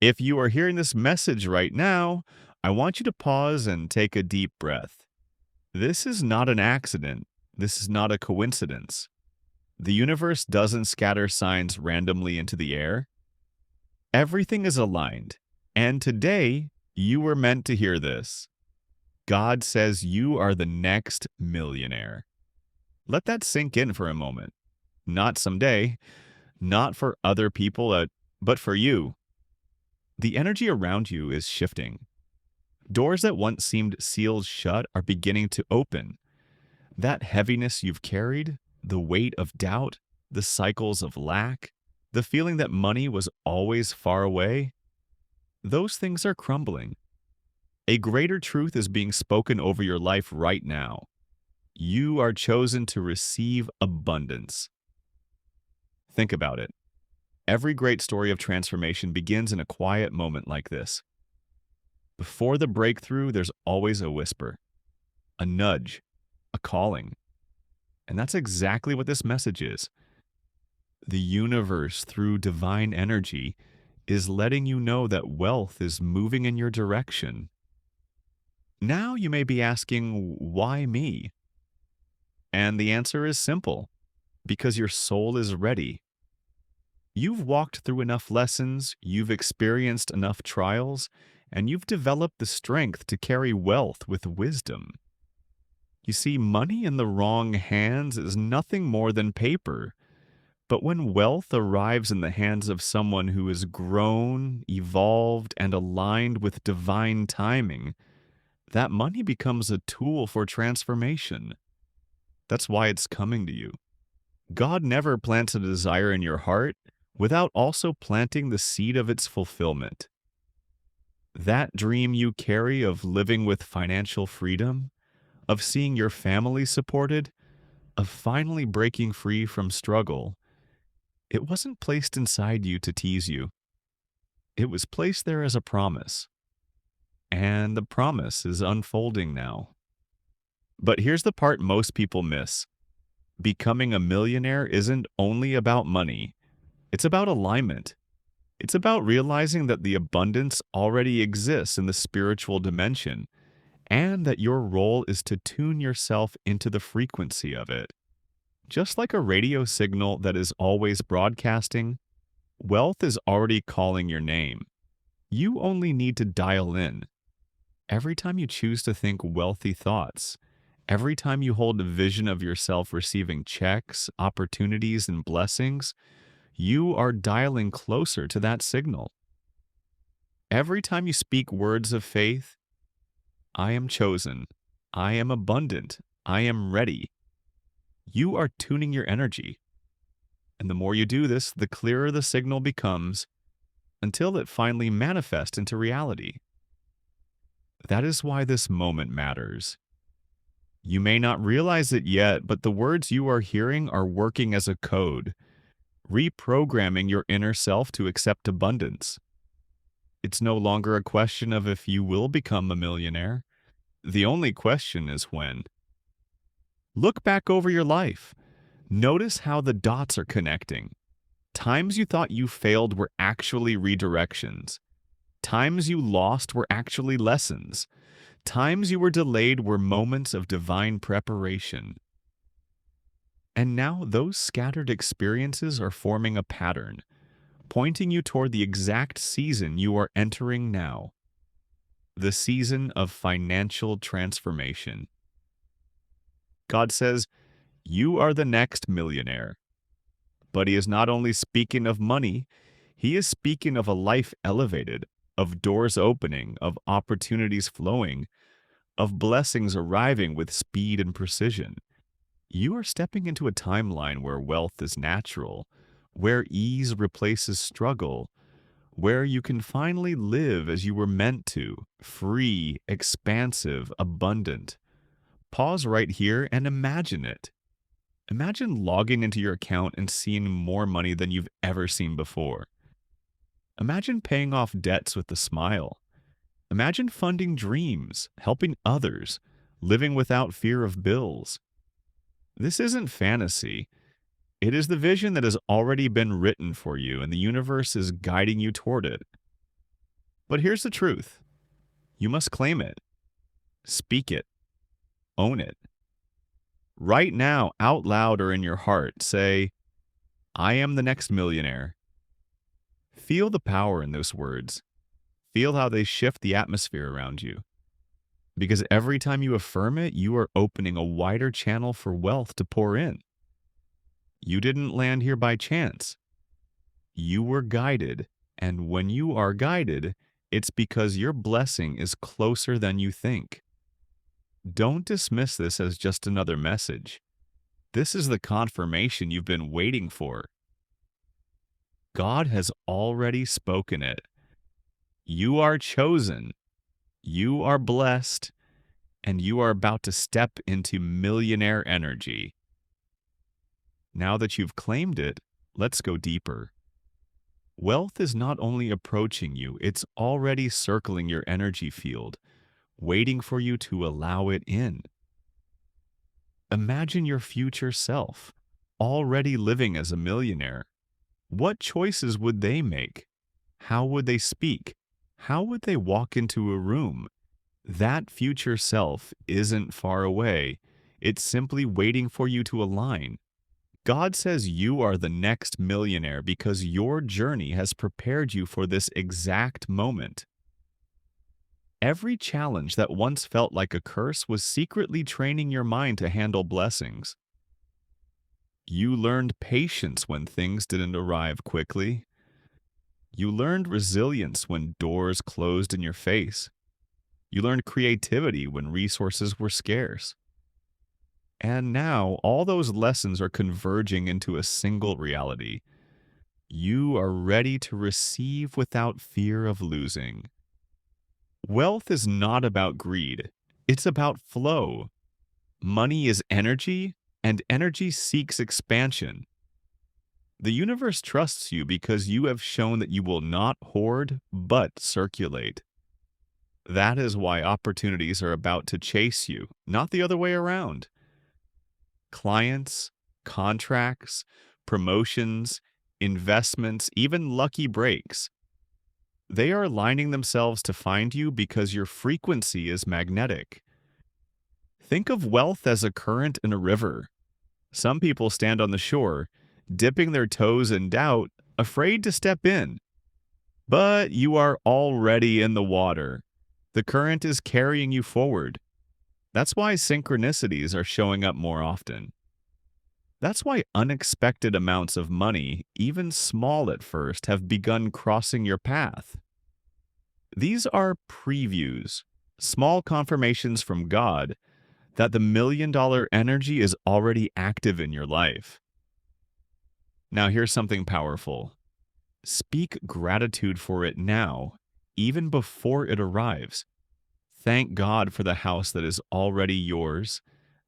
If you are hearing this message right now, I want you to pause and take a deep breath. This is not an accident. This is not a coincidence. The universe doesn't scatter signs randomly into the air. Everything is aligned. And today, you were meant to hear this. God says you are the next millionaire. Let that sink in for a moment. Not someday, not for other people, but for you. The energy around you is shifting. Doors that once seemed sealed shut are beginning to open. That heaviness you've carried, the weight of doubt, the cycles of lack, the feeling that money was always far away, those things are crumbling. A greater truth is being spoken over your life right now. You are chosen to receive abundance. Think about it. Every great story of transformation begins in a quiet moment like this. Before the breakthrough, there's always a whisper, a nudge, a calling. And that's exactly what this message is. The universe, through divine energy, is letting you know that wealth is moving in your direction. Now you may be asking, why me? And the answer is simple, because your soul is ready. You've walked through enough lessons, you've experienced enough trials, and you've developed the strength to carry wealth with wisdom. You see, money in the wrong hands is nothing more than paper. But when wealth arrives in the hands of someone who is grown, evolved, and aligned with divine timing, that money becomes a tool for transformation. That's why it's coming to you. God never plants a desire in your heart without also planting the seed of its fulfillment. That dream you carry of living with financial freedom, of seeing your family supported, of finally breaking free from struggle, it wasn't placed inside you to tease you. It was placed there as a promise. And the promise is unfolding now. But here's the part most people miss. Becoming a millionaire isn't only about money. It's about alignment. It's about realizing that the abundance already exists in the spiritual dimension, and that your role is to tune yourself into the frequency of it. Just like a radio signal that is always broadcasting, wealth is already calling your name. You only need to dial in. Every time you choose to think wealthy thoughts, every time you hold a vision of yourself receiving checks, opportunities, and blessings, you are dialing closer to that signal. Every time you speak words of faith, I am chosen, I am abundant, I am ready, you are tuning your energy. And the more you do this, the clearer the signal becomes until it finally manifests into reality. That is why this moment matters. You may not realize it yet, but the words you are hearing are working as a code, reprogramming your inner self to accept abundance. It's no longer a question of if you will become a millionaire. The only question is when. Look back over your life. Notice how the dots are connecting. Times you thought you failed were actually redirections. Times you lost were actually lessons. Times you were delayed were moments of divine preparation. And now those scattered experiences are forming a pattern, pointing you toward the exact season you are entering now. The season of financial transformation. God says, you are the next millionaire. But he is not only speaking of money, he is speaking of a life elevated, of doors opening, of opportunities flowing, of blessings arriving with speed and precision. You are stepping into a timeline where wealth is natural, where ease replaces struggle, where you can finally live as you were meant to, free, expansive, abundant. Pause right here and imagine it. Imagine logging into your account and seeing more money than you've ever seen before. Imagine paying off debts with a smile. Imagine funding dreams, helping others, living without fear of bills. This isn't fantasy. It is the vision that has already been written for you, and the universe is guiding you toward it. But here's the truth. You must claim it, speak it, own it. Right now, out loud or in your heart, say, I am the next millionaire. Feel the power in those words. Feel how they shift the atmosphere around you. Because every time you affirm it, you are opening a wider channel for wealth to pour in. You didn't land here by chance. You were guided, and when you are guided, it's because your blessing is closer than you think. Don't dismiss this as just another message. This is the confirmation you've been waiting for. God has already spoken it. You are chosen, you are blessed, and you are about to step into millionaire energy. Now that you've claimed it, let's go deeper. Wealth is not only approaching you, it's already circling your energy field, waiting for you to allow it in. Imagine your future self, already living as a millionaire. What choices would they make? How would they speak? How would they walk into a room? That future self isn't far away. It's simply waiting for you to align. God says you are the next millionaire because your journey has prepared you for this exact moment. Every challenge that once felt like a curse was secretly training your mind to handle blessings. You learned patience when things didn't arrive quickly. You learned resilience when doors closed in your face. You learned creativity when resources were scarce. And now all those lessons are converging into a single reality. You are ready to receive without fear of losing. Wealth is not about greed. It's about flow. Money is energy, and energy seeks expansion. The universe trusts you because you have shown that you will not hoard, but circulate. That is why opportunities are about to chase you, not the other way around. Clients, contracts, promotions, investments, even lucky breaks. They are aligning themselves to find you because your frequency is magnetic. Think of wealth as a current in a river. Some people stand on the shore, dipping their toes in doubt, afraid to step in. But you are already in the water. The current is carrying you forward. That's why synchronicities are showing up more often. That's why unexpected amounts of money, even small at first, have begun crossing your path. These are previews, small confirmations from God that the million-dollar energy is already active in your life. Now here's something powerful. Speak gratitude for it now, even before it arrives. Thank God for the house that is already yours,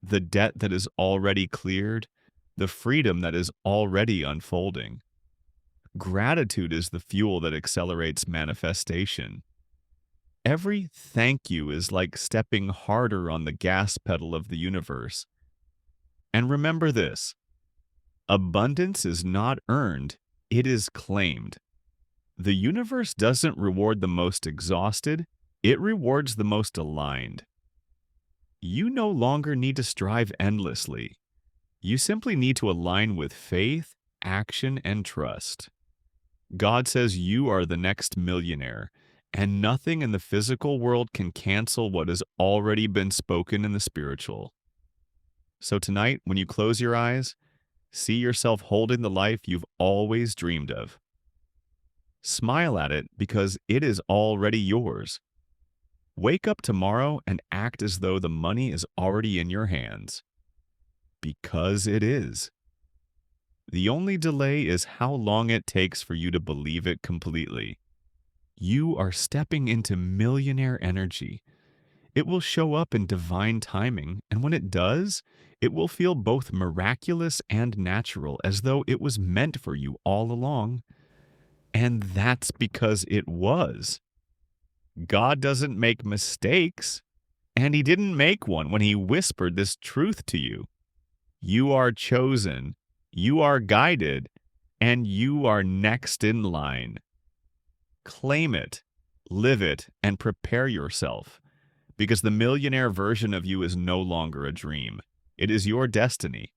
the debt that is already cleared, the freedom that is already unfolding. Gratitude is the fuel that accelerates manifestation. Every thank you is like stepping harder on the gas pedal of the universe. And remember this, abundance is not earned, it is claimed. The universe doesn't reward the most exhausted, it rewards the most aligned. You no longer need to strive endlessly. You simply need to align with faith, action, and trust. God says you are the next millionaire, and nothing in the physical world can cancel what has already been spoken in the spiritual. So tonight, when you close your eyes, see yourself holding the life you've always dreamed of. Smile at it because it is already yours. Wake up tomorrow and act as though the money is already in your hands. Because it is. The only delay is how long it takes for you to believe it completely. You are stepping into millionaire energy. It will show up in divine timing, and when it does, it will feel both miraculous and natural, as though it was meant for you all along. And that's because it was. God doesn't make mistakes, and He didn't make one when He whispered this truth to you. You are chosen, you are guided, and you are next in line. Claim it, live it, and prepare yourself. Because the millionaire version of you is no longer a dream. It is your destiny.